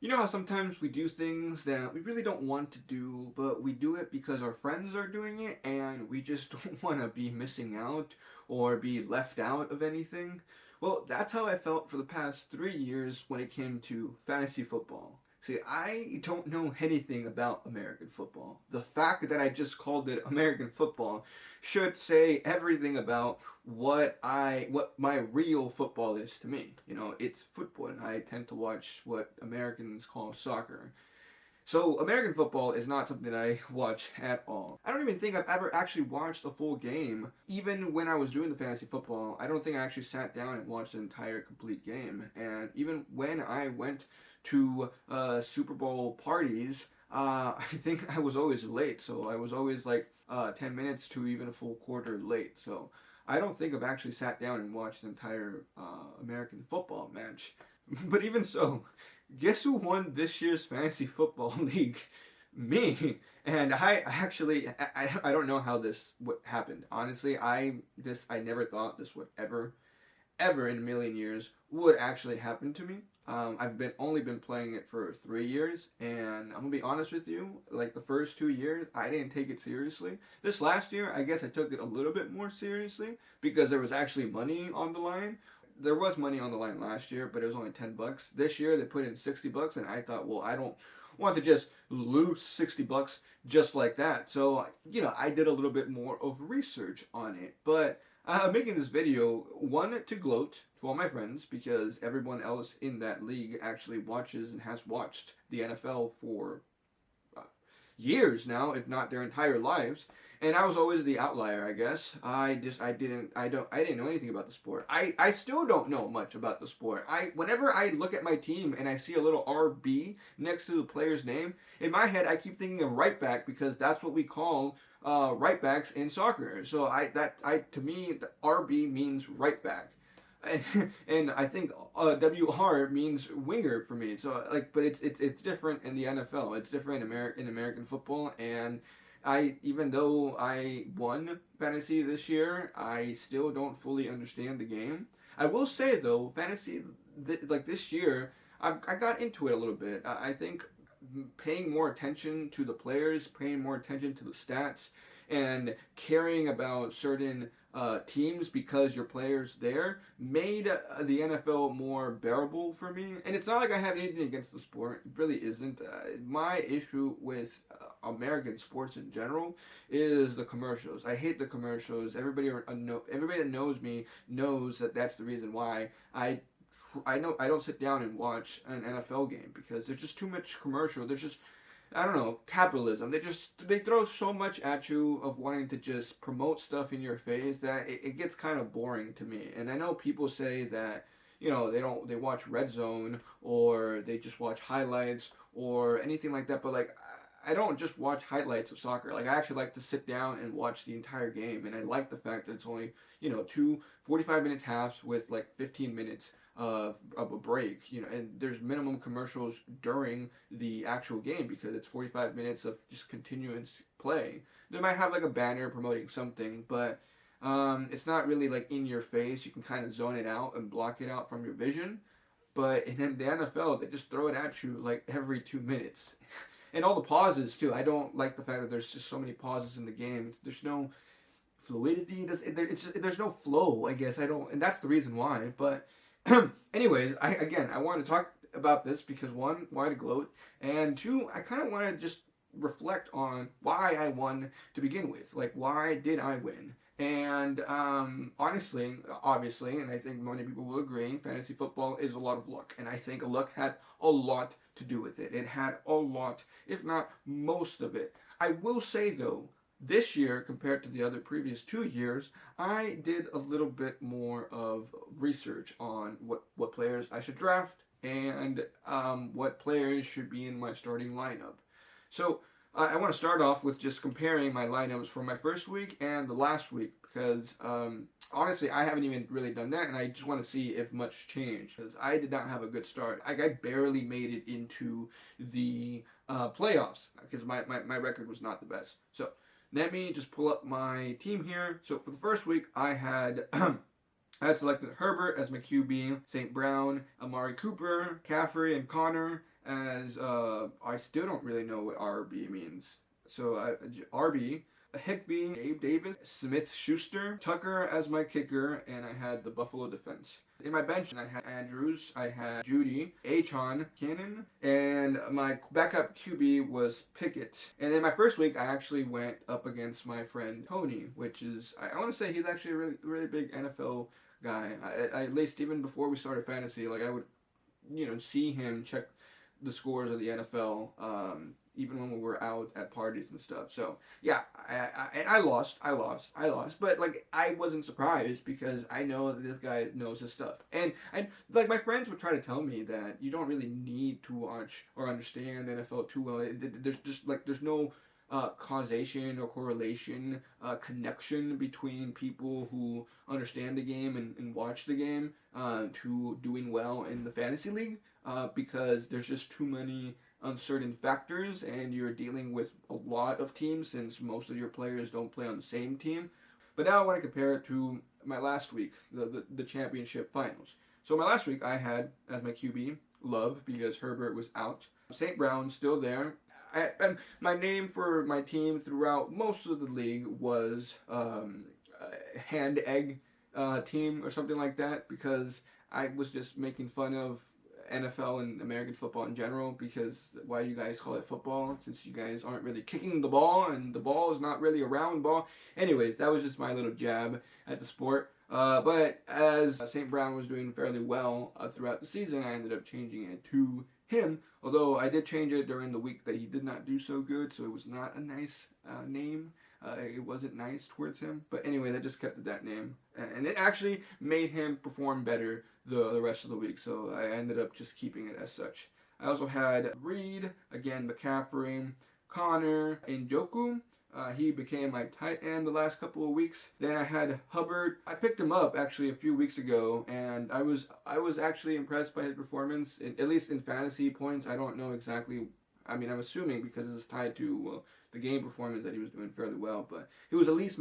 You know how sometimes we do things that we really don't want to do, but we do it because our friends are doing it and we just don't want to be missing out or be left out of anything? Well, that's how I felt for the past 3 years when it came to fantasy football. See, I don't know anything about American football. The fact that I just called it American football should say everything about what my real football is to me. You know, it's football, and I tend to watch what Americans call soccer. So American football is not something that I watch at all. I don't even think I've ever actually watched a full game. Even when I was doing the fantasy football, I don't think I actually sat down and watched an entire complete game. And even when I went to Super Bowl parties, I think I was always late. So I was always like 10 minutes to even a full quarter late. So I don't think I've actually sat down and watched an entire American football match. But even so, guess who won this year's fantasy football league? Me. And I actually I don't know how this what happened. Honestly, I never thought this would ever in a million years would actually happen to me. I've been only been playing it for 3 years, and I'm gonna be honest with you. Like the first 2 years, I didn't take it seriously. This last year, I guess I took it a little bit more seriously because there was actually money on the line. There was money on the line last year, but it was only $10. This year, they put in $60, and I thought, well, I don't want to just lose $60 just like that. So I did a little bit more of research on it, but I'm making this video, one, to gloat to all my friends because everyone else in that league actually watches and has watched the NFL for uh, years now, if not their entire lives. And I was always the outlier, I guess. I didn't know anything about the sport. I still don't know much about the sport. Whenever I look at my team and I see a little RB next to the player's name, in my head I keep thinking of right back because that's what we call right backs in soccer. So to me the RB means right back. And I think WR means winger for me. So like, but it's different in the NFL. It's different in American football. And I even though I won fantasy this year, I still don't fully understand the game. I will say though, fantasy like this year, I got into it a little bit. I think paying more attention to the players, paying more attention to the stats, and caring about certain teams because your players there made the NFL more bearable for me. And it's not like I have anything against the sport. It really isn't. My issue with American sports in general is the commercials. I hate the commercials. Everybody that knows me knows that that's the reason why I know I don't sit down and watch an NFL game because there's just too much commercial. There's just I don't know, capitalism. They throw so much at you of wanting to just promote stuff in your face that it gets kind of boring to me. And I know people say that they watch Red Zone or they just watch highlights or anything like that, but like I don't just watch highlights of soccer. Like I actually like to sit down and watch the entire game, and I like the fact that it's only two 45 minute halves with like 15 minutes of a break, and there's minimum commercials during the actual game because it's 45 minutes of just continuous play. They might have like a banner promoting something, but it's not really like in your face. You can kind of zone it out and block it out from your vision. But in the NFL, they just throw it at you like every 2 minutes. And all the pauses too. I don't like the fact that there's just so many pauses in the game. There's no fluidity. There's no flow. I guess I don't, and that's the reason why. But anyways, I want to talk about this because one, why to gloat, and two, I kind of want to just reflect on why I won to begin with. Like, why did I win? And honestly, obviously, and I think many people will agree, fantasy football is a lot of luck, and I think luck had a lot to do with it. It had a lot, if not most of it. I will say though, this year compared to the other previous 2 years, I did a little bit more of research on what players I should draft and what players should be in my starting lineup. So I want to start off with just comparing my lineups for my first week and the last week because honestly, I haven't even really done that, and I just want to see if much changed because I did not have a good start. I barely made it into the playoffs because my record was not the best. So let me just pull up my team here. So for the first week, I had I had selected Herbert as my QB, St. Brown, Amari Cooper, Caffrey, and Connor as I still don't really know what RB means. So RB, Higbee, Gabe Davis, Smith Schuster, Tucker as my kicker, and I had the Buffalo defense. In my bench, I had Andrews, I had Judy, Achon, Cannon, and my backup QB was Pickett. And in my first week, I actually went up against my friend Tony, which is, I want to say he's actually a really, really big NFL guy. At least even before we started fantasy, like I would, see him check the scores of the NFL, even when we were out at parties and stuff. So yeah, I lost, but like I wasn't surprised because I know that this guy knows his stuff, and I like my friends would try to tell me that you don't really need to watch or understand the NFL too well. There's just like there's no causation or correlation, connection between people who understand the game and watch the game to doing well in the fantasy league because there's just too many uncertain factors and you're dealing with a lot of teams since most of your players don't play on the same team. But now I want to compare it to my last week, the championship finals. So my last week I had as my QB Love because Herbert was out. St. Brown still there. And my name for my team throughout most of the league was Hand Egg Team or something like that because I was just making fun of NFL and American football in general because why do you guys call it football since you guys aren't really kicking the ball and the ball is not really a round ball. Anyways, that was just my little jab at the sport. But as St. Brown was doing fairly well throughout the season, I ended up changing it to him, although I did change it during the week that he did not do so good, so it was not a nice name. It wasn't nice towards him. But anyway, I just kept that name. And it actually made him perform better the rest of the week, so I ended up just keeping it as such. I also had Reed, again McCaffrey, Connor, Njoku. He became my tight end the last couple of weeks. Then I had Hubbard. I picked him up actually a few weeks ago, and I was actually impressed by his performance. At least in fantasy points, I don't know exactly. I mean, I'm assuming because it's tied to the game performance that he was doing fairly well, but he was at least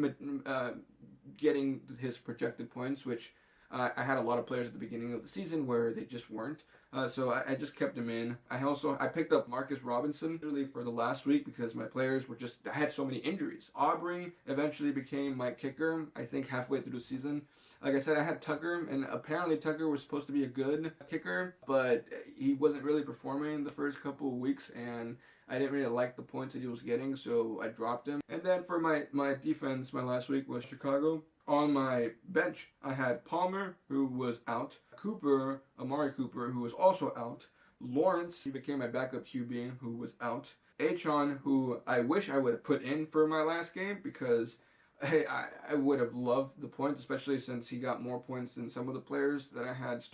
getting his projected points, which I had a lot of players at the beginning of the season where they just weren't. So I just kept him in. I picked up Marcus Robinson really for the last week because my players were just, I had so many injuries. Aubrey eventually became my kicker, I think halfway through the season. Like I said, I had Tucker, and apparently Tucker was supposed to be a good kicker, but he wasn't really performing the first couple of weeks, and I didn't really like the points that he was getting, so I dropped him. And then for my defense, my last week was Chicago. On my bench, I had Palmer, who was out, Amari Cooper, who was also out, Lawrence, he became my backup QB, who was out, Achon, who I wish I would have put in for my last game because hey, I would have loved the points, especially since he got more points than some of the players that I had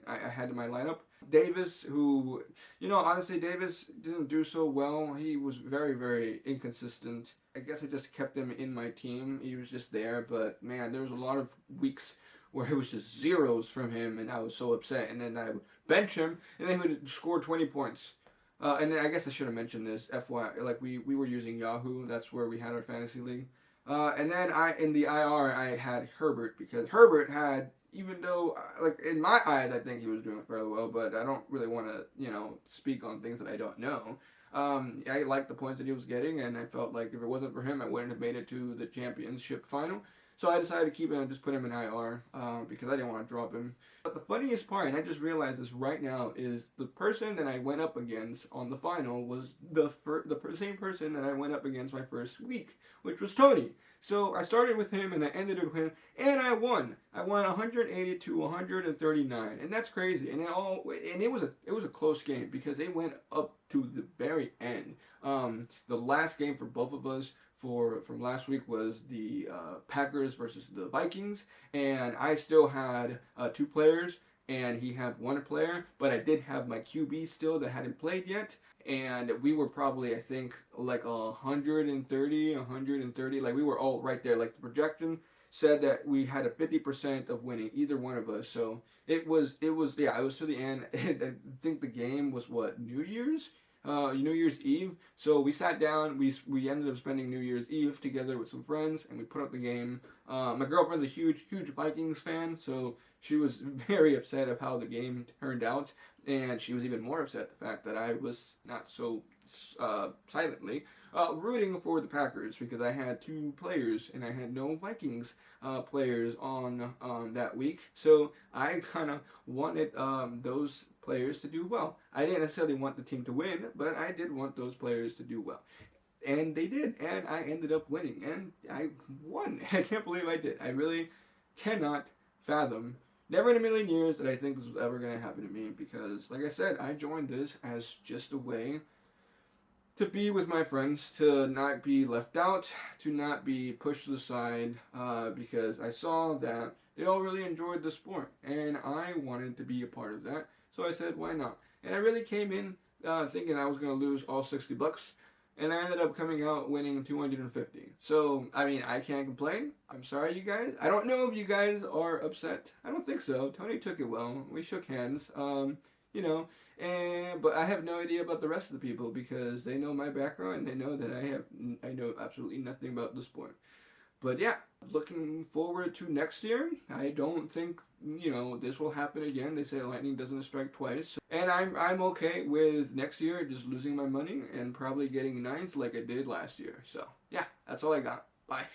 I had in my lineup. Davis, who, honestly, Davis didn't do so well. He was very, very inconsistent. I guess I just kept him in my team. He was just there, but man, there was a lot of weeks where it was just zeros from him, and I was so upset. And then I would bench him, and then he would score 20 points. And then I guess I should have mentioned this, FYI, like we were using Yahoo. That's where we had our fantasy league. And then in the IR, I had Herbert because Herbert had, even though, like, in my eyes, I think he was doing fairly well, but I don't really want to, speak on things that I don't know. I liked the points that he was getting, and I felt like if it wasn't for him, I wouldn't have made it to the championship final. So I decided to keep him and just put him in IR because I didn't want to drop him. But the funniest part, and I just realized this right now, is the person that I went up against on the final was the same person that I went up against my first week, which was Tony. So I started with him and I ended with him, and I won. I won 180 to 139, and that's crazy. And it was a close game because they went up to the very end. The last game for both of us from last week was the Packers versus the Vikings, and I still had 2 players, and he had 1 player, but I did have my QB still that hadn't played yet, and we were probably, I think, like 130, like we were all right there. Like the projection said that we had a 50% of winning, either one of us, so it was to the end. I think the game was New Year's Eve. So we sat down, we ended up spending New Year's Eve together with some friends, and we put up the game. My girlfriend's a huge Vikings fan, so She was very upset of how the game turned out, and she was even more upset the fact that I was not so silently rooting for the Packers because I had two players and I had no Vikings players on that week. So I kind of wanted those players to do well. I didn't necessarily want the team to win, but I did want those players to do well. And they did, and I ended up winning, and I won. I can't believe I did. I really cannot fathom, never in a million years, that I think this was ever going to happen to me because, like I said, I joined this as just a way to be with my friends, to not be left out, to not be pushed to the side, because I saw that they all really enjoyed the sport, and I wanted to be a part of that. So I said, why not? And I really came in thinking I was going to lose all 60 bucks, and I ended up coming out winning 250. So, I mean, I can't complain. I'm sorry, you guys. I don't know if you guys are upset. I don't think so. Tony took it well. We shook hands. You know, but I have no idea about the rest of the people because they know my background and they know that I know absolutely nothing about the sport. But yeah, looking forward to next year. I don't think this will happen again. They say lightning doesn't strike twice, and I'm okay with next year just losing my money and probably getting ninth like I did last year. So yeah, that's all I got. Bye.